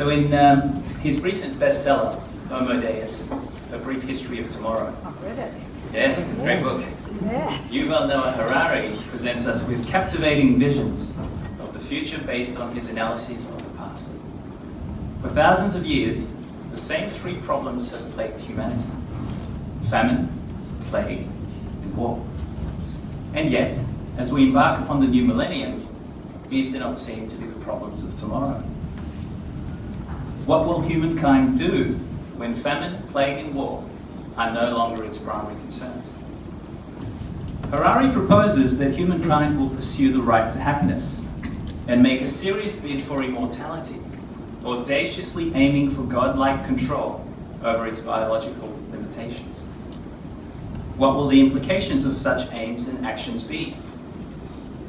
So in his recent bestseller, Homo Deus, A Brief History of Tomorrow. I've read it. Yes, great book. Yeah. Yuval Noah Harari presents us with captivating visions of the future based on his analyses of the past. For thousands of years, the same three problems have plagued humanity: famine, plague, and war. And yet, as we embark upon the new millennium, these do not seem to be the problems of tomorrow. What will humankind do when famine, plague, and war are no longer its primary concerns? Harari proposes that humankind will pursue the right to happiness and make a serious bid for immortality, audaciously aiming for godlike control over its biological limitations. What will the implications of such aims and actions be?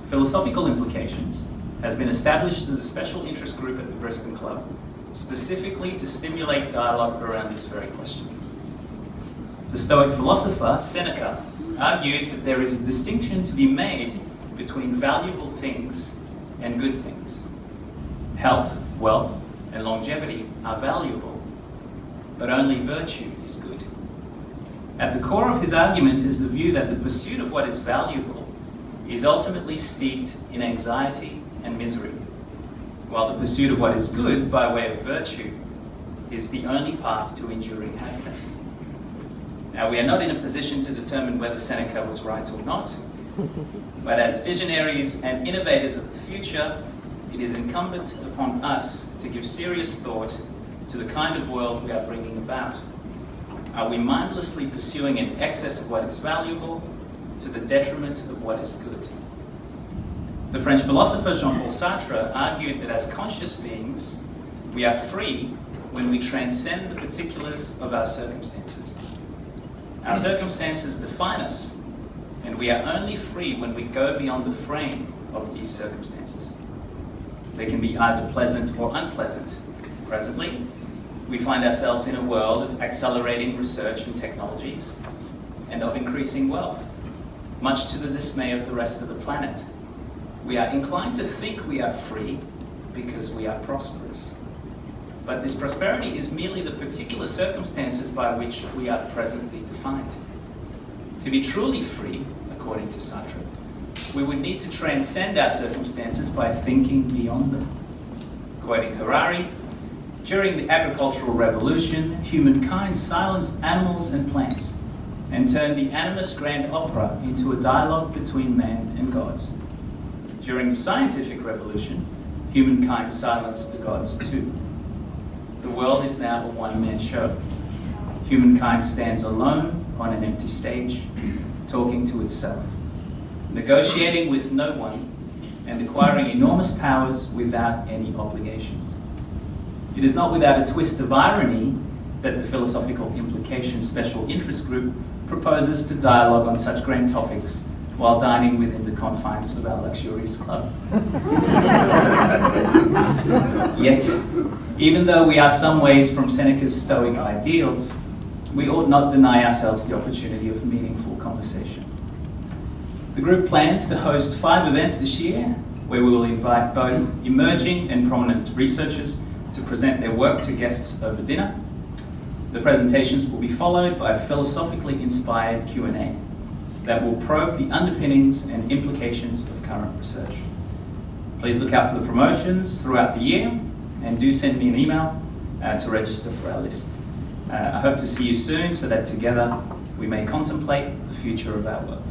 Philosophical implications has been established as a special interest group at the Brisbane Club, specifically to stimulate dialogue around this very question. The Stoic philosopher Seneca argued that there is a distinction to be made between valuable things and good things. Health, wealth, and longevity are valuable, but only virtue is good. At the core of his argument is the view that the pursuit of what is valuable is ultimately steeped in anxiety and misery, while the pursuit of what is good by way of virtue is the only path to enduring happiness. Now, we are not in a position to determine whether Seneca was right or not, but as visionaries and innovators of the future, it is incumbent upon us to give serious thought to the kind of world we are bringing about. Are we mindlessly pursuing an excess of what is valuable to the detriment of what is good? The French philosopher Jean-Paul Sartre argued that as conscious beings, we are free when we transcend the particulars of our circumstances. Our circumstances define us, and we are only free when we go beyond the frame of these circumstances. They can be either pleasant or unpleasant. Presently, we find ourselves in a world of accelerating research and technologies and of increasing wealth, much to the dismay of the rest of the planet. We are inclined to think we are free because we are prosperous. But this prosperity is merely the particular circumstances by which we are presently defined. To be truly free, according to Sartre, we would need to transcend our circumstances by thinking beyond them. Quoting Harari, during the agricultural revolution, humankind silenced animals and plants and turned the animus grand opera into a dialogue between man and gods. During the scientific revolution, humankind silenced the gods too. The world is now a one-man show. Humankind stands alone on an empty stage, talking to itself, negotiating with no one, and acquiring enormous powers without any obligations. It is not without a twist of irony that the Philosophical Implications Special Interest Group proposes to dialogue on such grand topics while dining within the confines of our luxurious club. Yet, even though we are some ways from Seneca's Stoic ideals, we ought not deny ourselves the opportunity of meaningful conversation. The group plans to host 5 events this year, where we will invite both emerging and prominent researchers to present their work to guests over dinner. The presentations will be followed by a philosophically inspired Q&A that will probe the underpinnings and implications of current research. Please look out for the promotions throughout the year, and do send me an email to register for our list. I hope to see you soon so that together we may contemplate the future of our world.